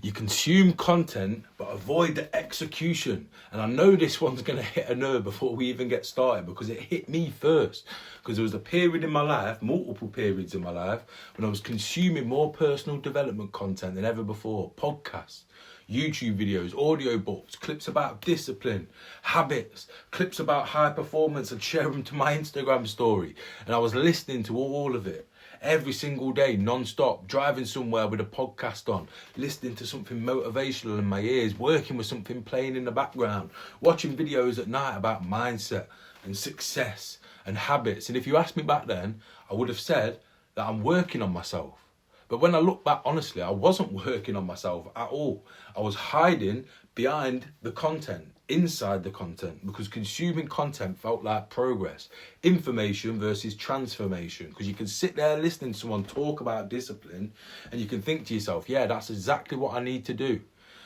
You consume content, but avoid the execution. And I know this one's going to hit a nerve before we even get started, because it hit me first. Because there was a period in my life, multiple periods in my life, when I was consuming more personal development content than ever before. Podcasts, YouTube videos, audio books, clips about discipline, habits, clips about high performance, and share them to my Instagram story. And I was listening to all of it every single day, non-stop, driving somewhere with a podcast on, listening to something motivational in my ears, working with something playing in the background, watching videos at night about mindset and success and habits. And if you asked me back then, I would have said that I'm working on myself. But when I look back, honestly, I wasn't working on myself at all. I was hiding behind the content, inside the content, because consuming content felt like progress. Information versus transformation. Because you can sit there listening to someone talk about discipline and you can think to yourself, yeah, that's exactly what I need to do.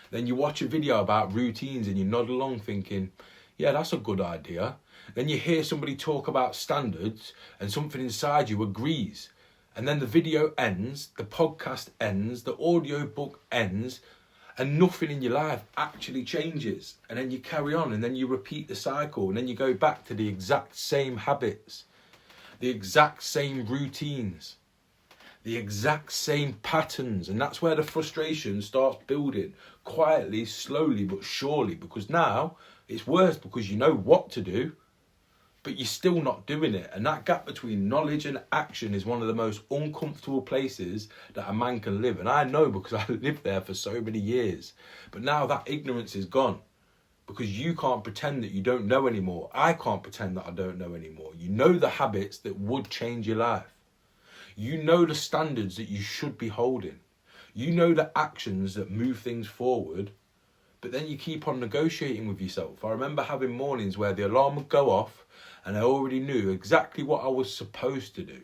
Then you watch a video about routines and you nod along thinking, yeah, that's a good idea. Then you hear somebody talk about standards and something inside you agrees. And then the video ends, the podcast ends, the audio book ends, and nothing in your life actually changes. And then you carry on, and then you repeat the cycle, and then you go back to the exact same habits, the exact same routines, the exact same patterns. And that's where the frustration starts building, quietly, slowly, but surely. Because now it's worse, because you know what to do, but you're still not doing it. And that gap between knowledge and action is one of the most uncomfortable places that a man can live. And I know, because I lived there for so many years. But now that ignorance is gone, because you can't pretend that you don't know anymore. I can't pretend that I don't know anymore. You know the habits that would change your life. You know the standards that you should be holding. You know the actions that move things forward. But then you keep on negotiating with yourself. I remember having mornings where the alarm would go off, and I already knew exactly what I was supposed to do.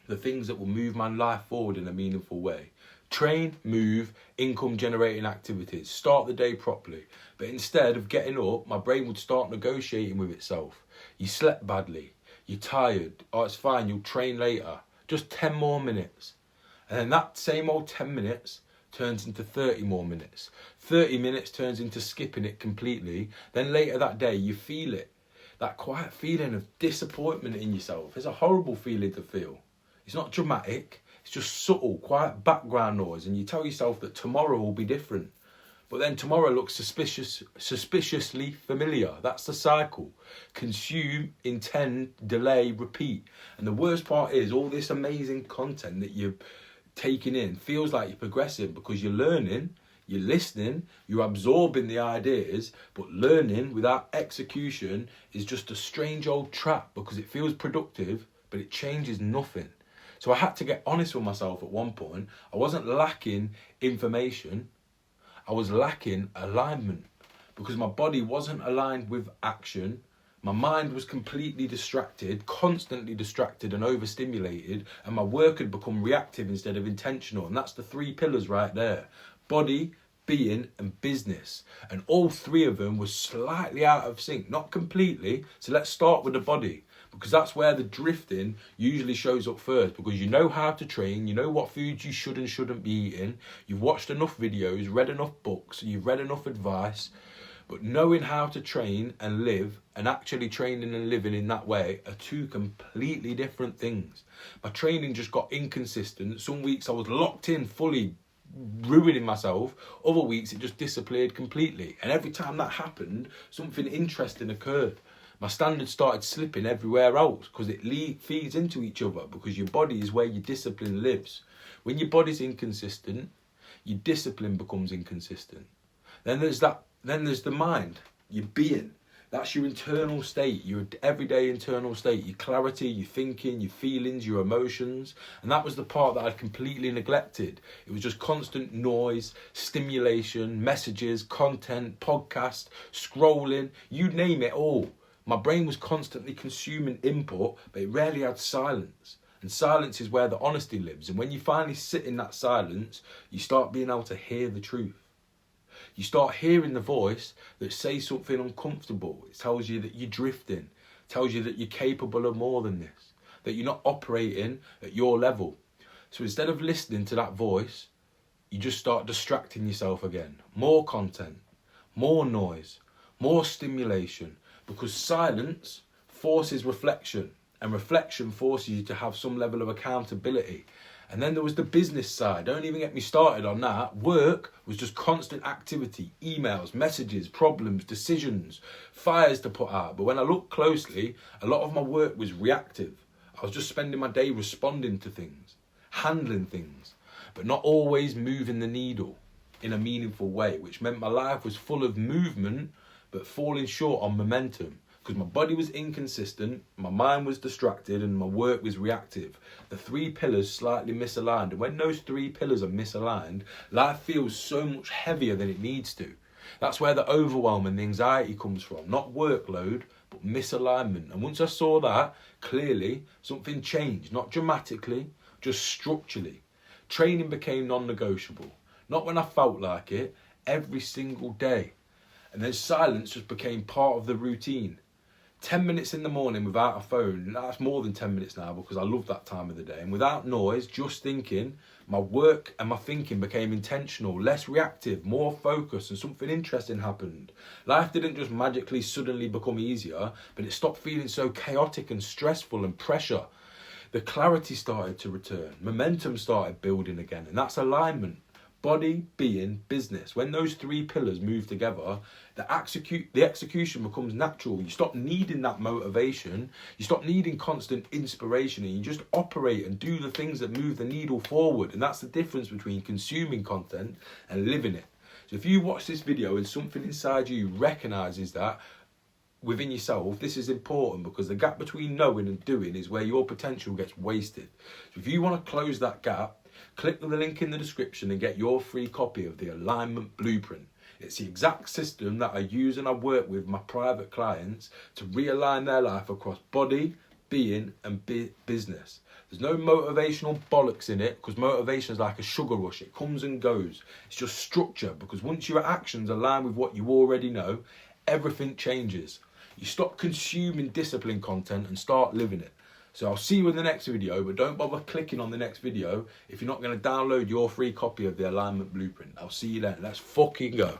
The things that will move my life forward in a meaningful way. Train, move, income generating activities. Start the day properly. But instead of getting up, my brain would start negotiating with itself. You slept badly. You're tired. Oh, it's fine. You'll train later. Just 10 more minutes. And then that same old 10 minutes turns into 30 more minutes. 30 minutes turns into skipping it completely. Then later that day, you feel it. That quiet feeling of disappointment in yourself. It's a horrible feeling to feel. It's not dramatic. It's just subtle, quiet background noise. And you tell yourself that tomorrow will be different. But then tomorrow looks suspiciously familiar. That's the cycle. Consume, intend, delay, repeat. And the worst part is all this amazing content that you're taking in feels like you're progressing, because you're learning, you're listening, you're absorbing the ideas, but learning without execution is just a strange old trap, because it feels productive, but it changes nothing. So I had to get honest with myself at one point. I wasn't lacking information. I was lacking alignment, because my body wasn't aligned with action. My mind was completely distracted, constantly distracted and overstimulated, and my work had become reactive instead of intentional. And that's the 3 pillars right there. Body, being and business. And all 3 of them were slightly out of sync, not completely. So let's start with the body, because that's where the drifting usually shows up first, because you know how to train, you know what foods you should and shouldn't be eating, you've watched enough videos, read enough books, you've read enough advice. But knowing how to train and live, and actually training and living in that way, are 2 completely different things. My training just got inconsistent. Some weeks I was locked in fully, ruining myself. Other weeks it just disappeared completely. And every time that happened, something interesting occurred. My standards started slipping everywhere else, because it feeds into each other, because your body is where your discipline lives. When your body's inconsistent, your discipline becomes inconsistent. Then there's the mind, your being. That's your internal state, your everyday internal state, your clarity, your thinking, your feelings, your emotions. And that was the part that I'd completely neglected. It was just constant noise, stimulation, messages, content, podcast, scrolling, you name it all. My brain was constantly consuming input, but it rarely had silence. And silence is where the honesty lives. And when you finally sit in that silence, you start being able to hear the truth. You start hearing the voice that says something uncomfortable. It tells you that you're drifting. It tells you that you're capable of more than this, that you're not operating at your level. So instead of listening to that voice, you just start distracting yourself again. More content, more noise, more stimulation, because silence forces reflection, and reflection forces you to have some level of accountability. And then there was the business side. Don't even get me started on that. Work was just constant activity, emails, messages, problems, decisions, fires to put out. But when I looked closely, a lot of my work was reactive. I was just spending my day responding to things, handling things, but not always moving the needle in a meaningful way, which meant my life was full of movement, but falling short on momentum. Because my body was inconsistent, my mind was distracted, and my work was reactive. The 3 pillars slightly misaligned. And when those 3 pillars are misaligned, life feels so much heavier than it needs to. That's where the overwhelm and the anxiety comes from. Not workload, but misalignment. And once I saw that, clearly something changed. Not dramatically, just structurally. Training became non-negotiable. Not when I felt like it, every single day. And then silence just became part of the routine. 10 minutes in the morning without a phone, that's more than 10 minutes now because I love that time of the day. And without noise, just thinking, my work and my thinking became intentional, less reactive, more focused, and something interesting happened. Life didn't just magically suddenly become easier, but it stopped feeling so chaotic and stressful and pressure. The clarity started to return, momentum started building again, and that's alignment. Body, being, business. When those 3 pillars move together, the execution becomes natural. You stop needing that motivation. You stop needing constant inspiration, and you just operate and do the things that move the needle forward. And that's the difference between consuming content and living it. So if you watch this video and something inside you recognises that within yourself, this is important, because the gap between knowing and doing is where your potential gets wasted. So if you want to close that gap, click the link in the description and get your free copy of the Alignment Blueprint. It's the exact system that I use and I work with my private clients to realign their life across body, being and business. There's no motivational bollocks in it, because motivation is like a sugar rush. It comes and goes. It's just structure, because once your actions align with what you already know, everything changes. You stop consuming discipline content and start living it. So I'll see you in the next video, but don't bother clicking on the next video if you're not going to download your free copy of the Alignment Blueprint. I'll see you then. Let's fucking go.